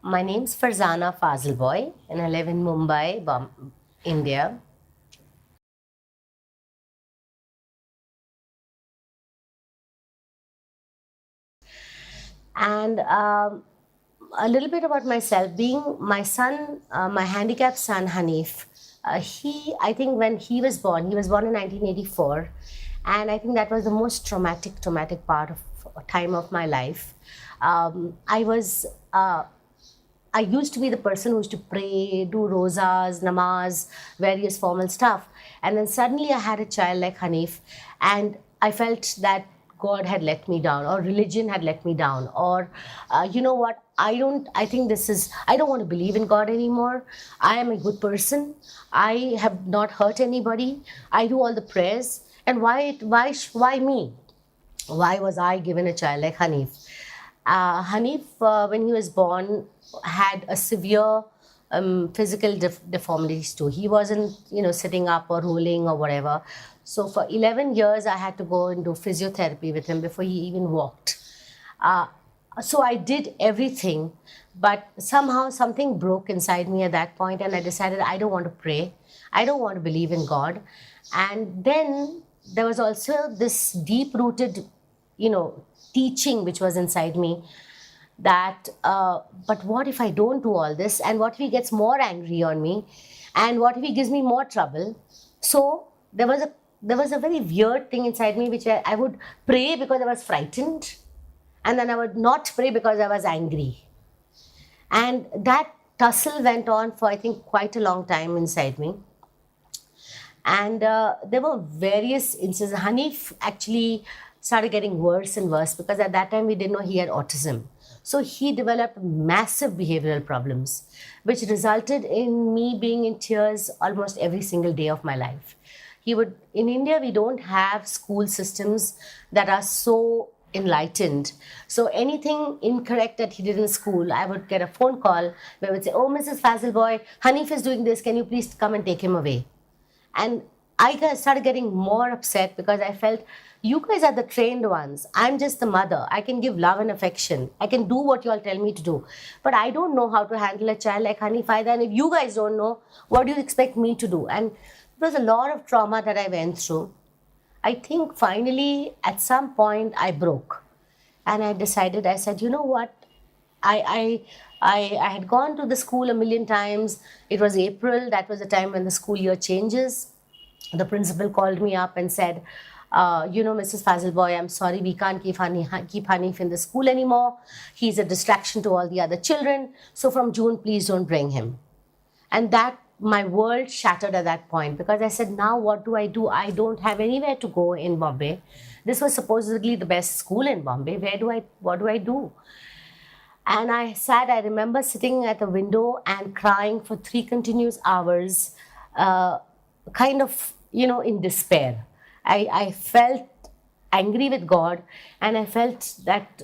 My name's Farzana Fazelbhoy, and I live in Mumbai, India. And a little bit about myself. Being my son, my handicapped son Hanif, I think when he was born in 1984, and I think that was the most traumatic part of time of my life. I was. I used to be the person who used to pray, do rosas, namaz, various formal stuff. And then suddenly I had a child like Hanif, and I felt that God had let me down, or religion had let me down, or you know what? I don't want to believe in God anymore. I am a good person. I have not hurt anybody. I do all the prayers. And why me? Why was I given a child like Hanif? Hanif, when he was born, had a severe physical deformities too. He wasn't, sitting up or rolling or whatever. So for 11 years, I had to go and do physiotherapy with him before he even walked. Uh, so I did everything, but somehow something broke inside me at that point, and I decided I don't want to pray. I don't want to believe in God. And then there was also this deep rooted, teaching which was inside me that, but what if I don't do all this? And what if he gets more angry on me? And what if he gives me more trouble? So there was a very weird thing inside me which I would pray because I was frightened, and then I would not pray because I was angry. And that tussle went on for, I think, quite a long time inside me. And there were various instances. Hanif actually started getting worse and worse because at that time we didn't know he had autism. So he developed massive behavioral problems, which resulted in me being in tears almost every single day of my life. In India, we don't have school systems that are so enlightened. So anything incorrect that he did in school, I would get a phone call where I would say, "Oh, Mrs. Fazelbhoy, Hanif is doing this. Can you please come and take him away?" And I started getting more upset because I felt, you guys are the trained ones. I'm just the mother. I can give love and affection. I can do what you all tell me to do. But I don't know how to handle a child like Hanif either. And if you guys don't know, what do you expect me to do? And there was a lot of trauma that I went through. I think finally, at some point, I broke. And I said, you know what? I had gone to the school a million times. It was April. That was the time when the school year changes. The principal called me up and said, Mrs. Fazelbhoy, I'm sorry, we can't keep Hanif in the school anymore. He's a distraction to all the other children. So from June, please don't bring him. And that, my world shattered at that point because I said, now what do? I don't have anywhere to go in Bombay. This was supposedly the best school in Bombay. What do I do? And I remember sitting at the window and crying for 3 continuous hours, kind of, in despair. I felt angry with God, and I felt that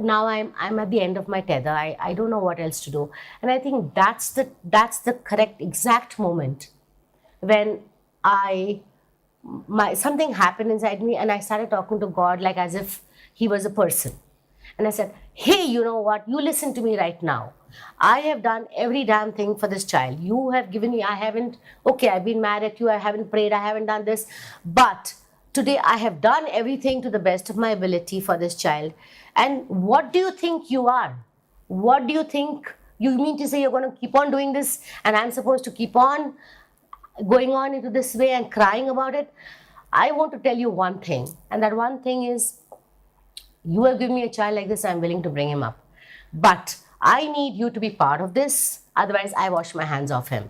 now I'm at the end of my tether. I don't know what else to do. And I think that's the correct exact moment when something happened inside me, and I started talking to God like as if he was a person. And I said, "Hey, you know what? You listen to me right now. I have done every damn thing for this child. You have given me, I've been mad at you. I haven't prayed. I haven't done this. But today I have done everything to the best of my ability for this child. And what do you think you are? What do you think? You mean to say you're going to keep on doing this and I'm supposed to keep on going on into this way and crying about it? I want to tell you one thing. And that one thing is, you have given me a child like this, I'm willing to bring him up. But I need you to be part of this. Otherwise, I wash my hands off him.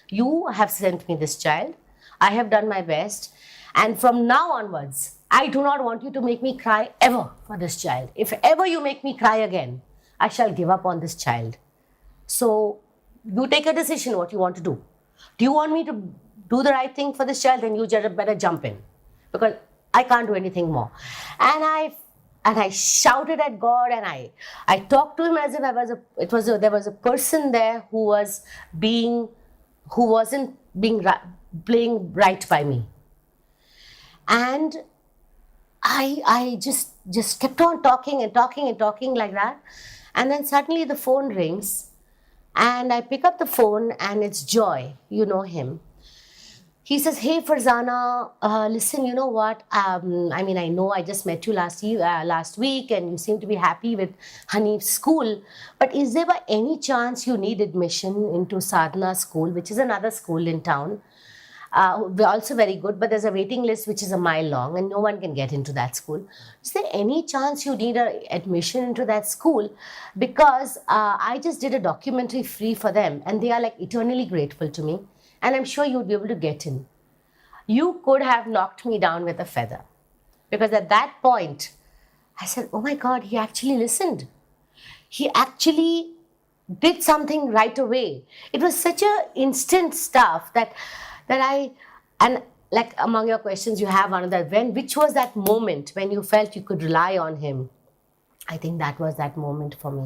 You have sent me this child. I have done my best. And from now onwards, I do not want you to make me cry ever for this child. If ever you make me cry again, I shall give up on this child. So you take a decision what you want to do. Do you want me to do the right thing for this child? Then you just better jump in, because I can't do anything more." And I shouted at God, and I talked to him as if there was a person there who wasn't playing right by me. And I just kept on talking and talking and talking like that. And then suddenly the phone rings, and I pick up the phone, and it's Joy. You know him. He says, "Hey, Farzana, listen, you know what? I mean, I know I just met you last week, and you seem to be happy with Hanif's school. But is there by any chance you need admission into Sadhana School, which is another school in town? We're also very good, but there's a waiting list which is a mile long, and no one can get into that school. Is there any chance you need a admission into that school? Because I just did a documentary free for them, and they are like eternally grateful to me, and I'm sure you'd be able to get in." You could have knocked me down with a feather, because at that point, I said, "Oh my God, he actually listened. He actually did something right away." It was such a instant stuff that I, and like among your questions, you have another, which was that moment when you felt you could rely on him? I think that was that moment for me.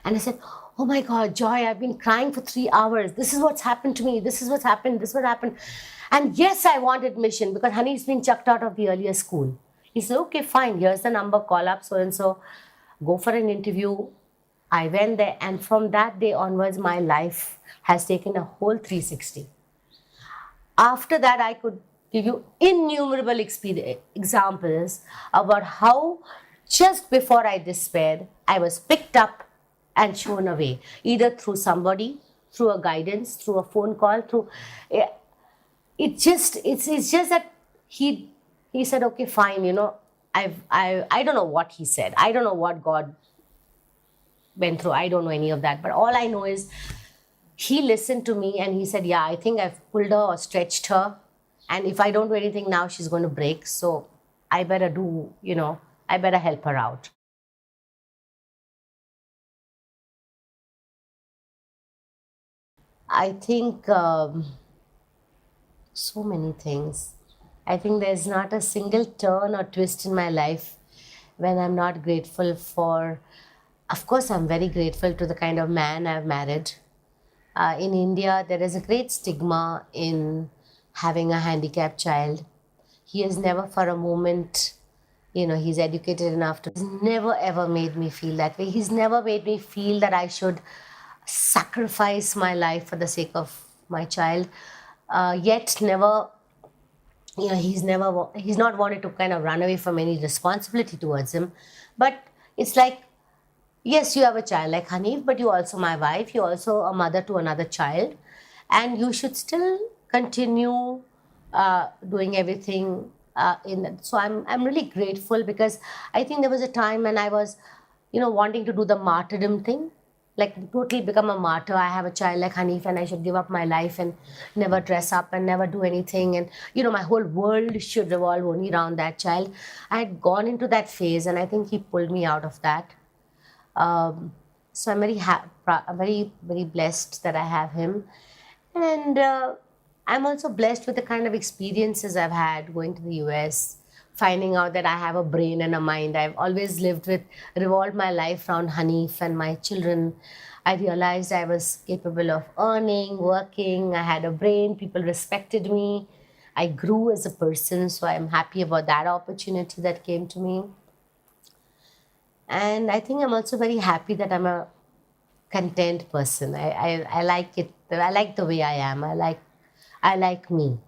And I said, "Oh my God, Joy, I've been crying for 3 hours. This is what's happened to me. This is what's happened. This is what happened. And yes, I want admission because Honey's been chucked out of the earlier school." He said, "Okay, fine. Here's the number. Call up so and so. Go for an interview." I went there, and from that day onwards, my life has taken a whole 360. After that, I could give you innumerable examples about how just before I despaired, I was picked up and shown away, either through somebody, through a guidance, through a phone call, through it's just that he said, "Okay, fine, you know, I don't know what he said. I don't know what God went through. I don't know any of that. But all I know is he listened to me and he said, yeah, I think I've pulled her or stretched her. And if I don't do anything now, she's going to break. So I better I better help her out." I think so many things. I think there's not a single turn or twist in my life when I'm not grateful for. Of course, I'm very grateful to the kind of man I've married. In India, there is a great stigma in having a handicapped child. He has never for a moment, he's educated enough to, he's never ever made me feel that way. He's never made me feel that I should sacrifice my life for the sake of my child. Yet never, he's not wanted to kind of run away from any responsibility towards him. But it's like, yes, you have a child like Hanif, but you're also my wife. You're also a mother to another child. And you should still continue doing everything in that. So I'm really grateful, because I think there was a time when I was, wanting to do the martyrdom thing, like totally become a martyr. I have a child like Hanif and I should give up my life and never dress up and never do anything. And, my whole world should revolve only around that child. I had gone into that phase, and I think he pulled me out of that. So I'm very, very blessed that I have him. And I'm also blessed with the kind of experiences I've had going to the US, finding out that I have a brain and a mind. I've always revolved my life around Hanif and my children. I realized I was capable of earning, working. I had a brain. People respected me. I grew as a person. So I'm happy about that opportunity that came to me. And I think I'm also very happy that I'm a content person. I like it. I like the way I am. I like me.